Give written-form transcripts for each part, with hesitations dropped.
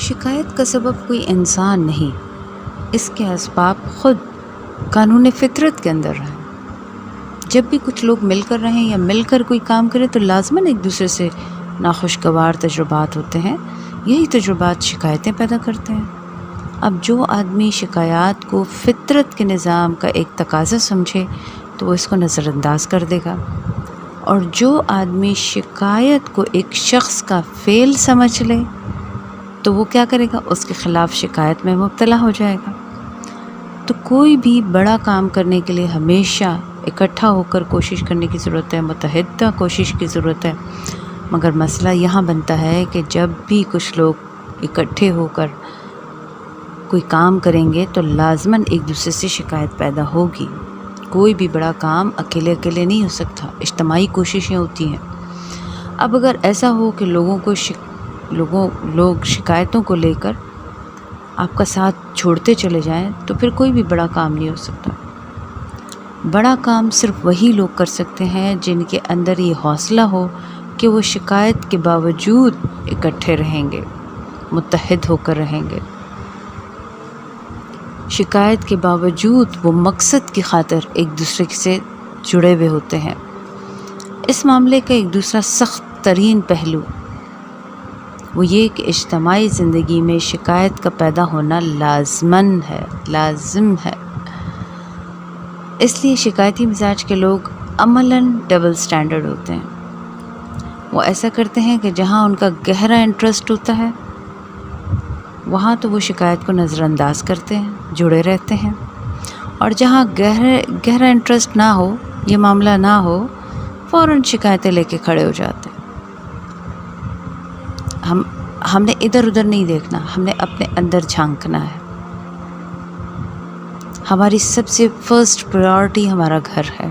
شکایت کا سبب کوئی انسان نہیں، اس کے اسباب خود قانون فطرت کے اندر ہیں۔ جب بھی کچھ لوگ مل کر رہیں یا مل کر کوئی کام کرے تو لازماً ایک دوسرے سے ناخوشگوار تجربات ہوتے ہیں، یہی تجربات شکایتیں پیدا کرتے ہیں۔ اب جو آدمی شکایات کو فطرت کے نظام کا ایک تقاضا سمجھے تو وہ اس کو نظر انداز کر دے گا، اور جو آدمی شکایت کو ایک شخص کا فعل سمجھ لے تو وہ کیا کرے گا؟ اس کے خلاف شکایت میں مبتلا ہو جائے گا۔ تو کوئی بھی بڑا کام کرنے کے لیے ہمیشہ اکٹھا ہو کر کوشش کرنے کی ضرورت ہے، متحدہ کوشش کی ضرورت ہے۔ مگر مسئلہ یہاں بنتا ہے کہ جب بھی کچھ لوگ اکٹھے ہو کر کوئی کام کریں گے تو لازماً ایک دوسرے سے شکایت پیدا ہوگی۔ کوئی بھی بڑا کام اکیلے اکیلے نہیں ہو سکتا، اجتماعی کوششیں ہوتی ہیں۔ اب اگر ایسا ہو کہ لوگ شکایتوں کو لے کر آپ کا ساتھ چھوڑتے چلے جائیں تو پھر کوئی بھی بڑا کام نہیں ہو سکتا۔ بڑا کام صرف وہی لوگ کر سکتے ہیں جن کے اندر یہ حوصلہ ہو کہ وہ شکایت کے باوجود اکٹھے رہیں گے، متحد ہو کر رہیں گے۔ شکایت کے باوجود وہ مقصد کی خاطر ایک دوسرے سے جڑے ہوئے ہوتے ہیں۔ اس معاملے کا ایک دوسرا سخت ترین پہلو وہ یہ کہ اجتماعی زندگی میں شکایت کا پیدا ہونا لازم ہے۔ اس لیے شکایتی مزاج کے لوگ عملاً ڈبل سٹینڈرڈ ہوتے ہیں۔ وہ ایسا کرتے ہیں کہ جہاں ان کا گہرا انٹرسٹ ہوتا ہے وہاں تو وہ شکایت کو نظر انداز کرتے ہیں، جڑے رہتے ہیں، اور جہاں گہرا انٹرسٹ نہ ہو، یہ معاملہ نہ ہو، فوراً شکایتیں لے کے کھڑے ہو جاتے ہیں۔ ہم نے ادھر ادھر نہیں دیکھنا، ہم نے اپنے اندر جھانکنا ہے۔ ہماری سب سے فرسٹ پریورٹی ہمارا گھر ہے۔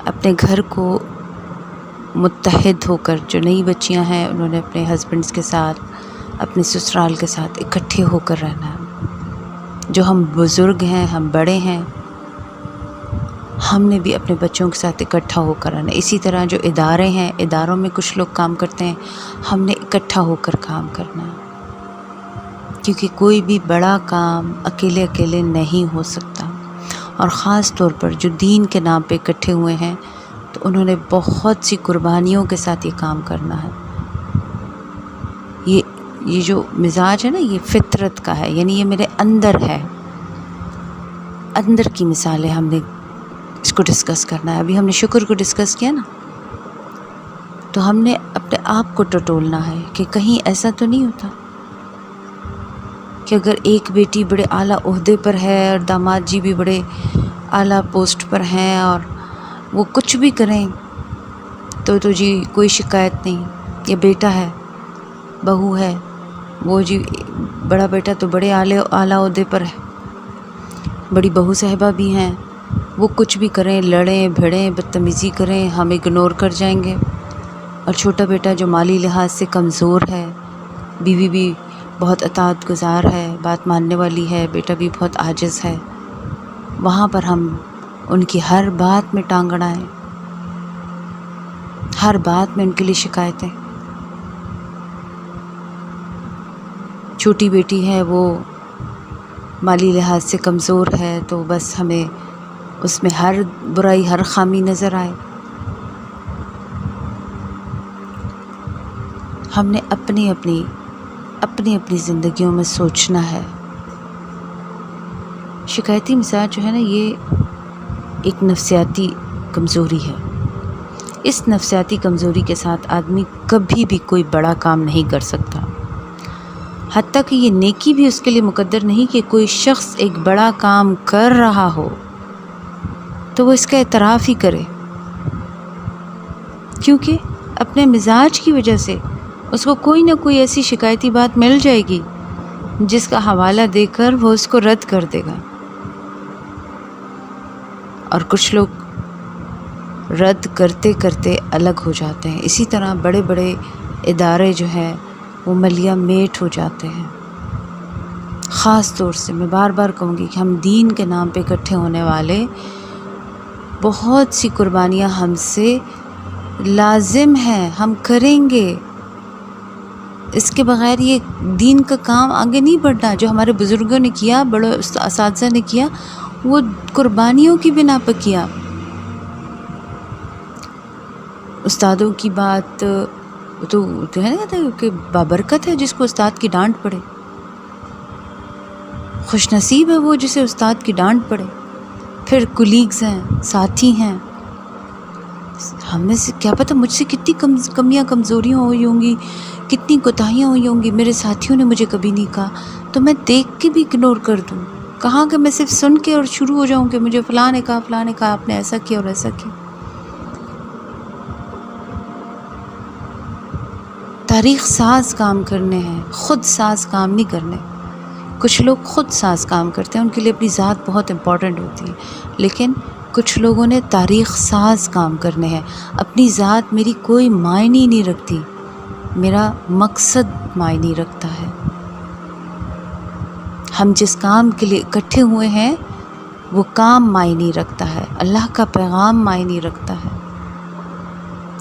اپنے گھر کو متحد ہو کر، جو نئی بچیاں ہیں انہوں نے اپنے ہسبینڈز کے ساتھ، اپنے سسرال کے ساتھ اکٹھے ہو کر رہنا ہے۔ جو ہم بزرگ ہیں، ہم بڑے ہیں، ہم نے بھی اپنے بچوں کے ساتھ اکٹھا ہو کر رہنا ہے۔ اسی طرح جو ادارے ہیں، اداروں میں کچھ لوگ کام کرتے ہیں، ہم نے اکٹھا ہو کر کام کرنا ہے، کیونکہ کوئی بھی بڑا کام اکیلے اکیلے نہیں ہو سکتا۔ اور خاص طور پر جو دین کے نام پہ اکٹھے ہوئے ہیں تو انہوں نے بہت سی قربانیوں کے ساتھ یہ کام کرنا ہے۔ یہ جو مزاج ہے نا، یہ فطرت کا ہے، یعنی یہ میرے اندر ہے، اندر کی مثالیں ہم نے اس کو ڈسکس کرنا ہے۔ ابھی ہم نے شکر کو ڈسکس کیا نا، تو ہم نے اپنے آپ کو ٹٹولنا ہے کہ کہیں ایسا تو نہیں ہوتا کہ اگر ایک بیٹی بڑے اعلیٰ عہدے پر ہے اور داماد جی بھی بڑے اعلیٰ پوسٹ پر ہیں اور وہ کچھ بھی کریں تو جی کوئی شکایت نہیں، یہ بیٹا ہے، بہو ہے، وہ جی بڑا بیٹا تو بڑے اعلیٰ عہدے پر ہے، بڑی بہو صاحبہ بھی ہیں، وہ کچھ بھی کریں، لڑیں بھڑیں، بدتمیزی کریں، ہم اگنور کر جائیں گے۔ اور چھوٹا بیٹا جو مالی لحاظ سے کمزور ہے، بیوی بھی بہت اطاعت گزار ہے، بات ماننے والی ہے، بیٹا بھی بہت عاجز ہے، وہاں پر ہم ان کی ہر بات میں ٹانگ اڑائیں، ہر بات میں ان کے لیے شکایتیں۔ چھوٹی بیٹی ہے، وہ مالی لحاظ سے کمزور ہے، تو بس ہمیں اس میں ہر برائی، ہر خامی نظر آئے۔ ہم نے اپنی زندگیوں میں سوچنا ہے۔ شکایتی مزاج جو ہے نا، یہ ایک نفسیاتی کمزوری ہے۔ اس نفسیاتی کمزوری کے ساتھ آدمی کبھی بھی کوئی بڑا کام نہیں کر سکتا، حتیٰ کہ یہ نیکی بھی اس کے لیے مقدر نہیں کہ کوئی شخص ایک بڑا کام کر رہا ہو تو وہ اس کا اعتراف ہی کرے، کیونکہ اپنے مزاج کی وجہ سے اس کو کوئی نہ کوئی ایسی شکایتی بات مل جائے گی جس کا حوالہ دے کر وہ اس کو رد کر دے گا۔ اور کچھ لوگ رد کرتے کرتے الگ ہو جاتے ہیں۔ اسی طرح بڑے بڑے ادارے جو ہیں وہ ملیا میٹ ہو جاتے ہیں۔ خاص طور سے میں بار بار کہوں گی کہ ہم دین کے نام پہ اکٹھے ہونے والے، بہت سی قربانیاں ہم سے لازم ہیں، ہم کریں گے، اس کے بغیر یہ دین کا کام آگے نہیں بڑھنا. جو ہمارے بزرگوں نے کیا، بڑے اساتذہ نے کیا، وہ قربانیوں کی بنا پہ کیا. استادوں کی بات تو ہے نا کہ بابرکت ہے جس کو استاد کی ڈانٹ پڑے. خوش نصیب ہے وہ جسے استاد کی ڈانٹ پڑے. پھر کولیگز ہیں، ساتھی ہیں. ہم میں سے کیا پتہ مجھ سے کتنی کمیاں کمزوریاں ہوئی ہوں گی، کتنی کوتاہیاں ہوئی ہوں گی. میرے ساتھیوں نے مجھے کبھی نہیں کہا تو میں دیکھ کے بھی اگنور کر دوں. کہاں کہ میں صرف سن کے اور شروع ہو جاؤں کہ مجھے فلاں نے کہا آپ نے ایسا کیا اور ایسا کیا. تاریخ ساز کام کرنے ہیں، خود ساز کام نہیں کرنے. کچھ لوگ خود ساز کام کرتے ہیں، ان کے لیے اپنی ذات بہت امپورٹنٹ ہوتی ہے، لیکن کچھ لوگوں نے تاریخ ساز کام کرنے ہیں. اپنی ذات میری کوئی معنی نہیں رکھتی، میرا مقصد معنی رکھتا ہے. ہم جس کام کے لیے اکٹھے ہوئے ہیں وہ کام معنی رکھتا ہے، اللہ کا پیغام معنی رکھتا ہے.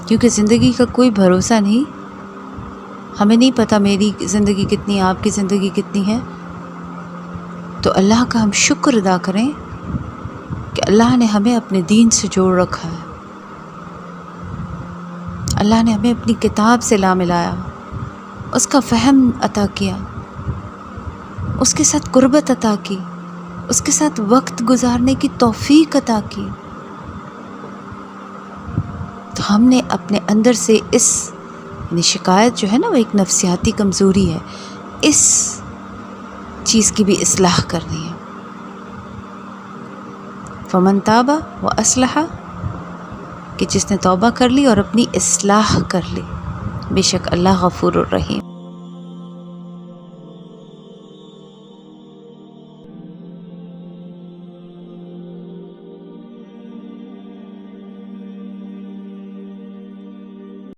کیونکہ زندگی کا کوئی بھروسہ نہیں. ہمیں نہیں پتہ میری زندگی کتنی، آپ کی زندگی کتنی ہے. تو اللہ کا ہم شکر ادا کریں کہ اللہ نے ہمیں اپنے دین سے جوڑ رکھا ہے. اللہ نے ہمیں اپنی کتاب سے لا ملایا، اس کا فہم عطا کیا، اس کے ساتھ قربت عطا کی، اس کے ساتھ وقت گزارنے کی توفیق عطا کی. تو ہم نے اپنے اندر سے اس یعنی شکایت جو ہے نا وہ ایک نفسیاتی کمزوری ہے، اس چیز کی بھی اصلاح کرنی ہے. فمن تاب و اصلح، کہ جس نے توبہ کر لی اور اپنی اصلاح کر لی. بے شک اللہ غفور الرحیم.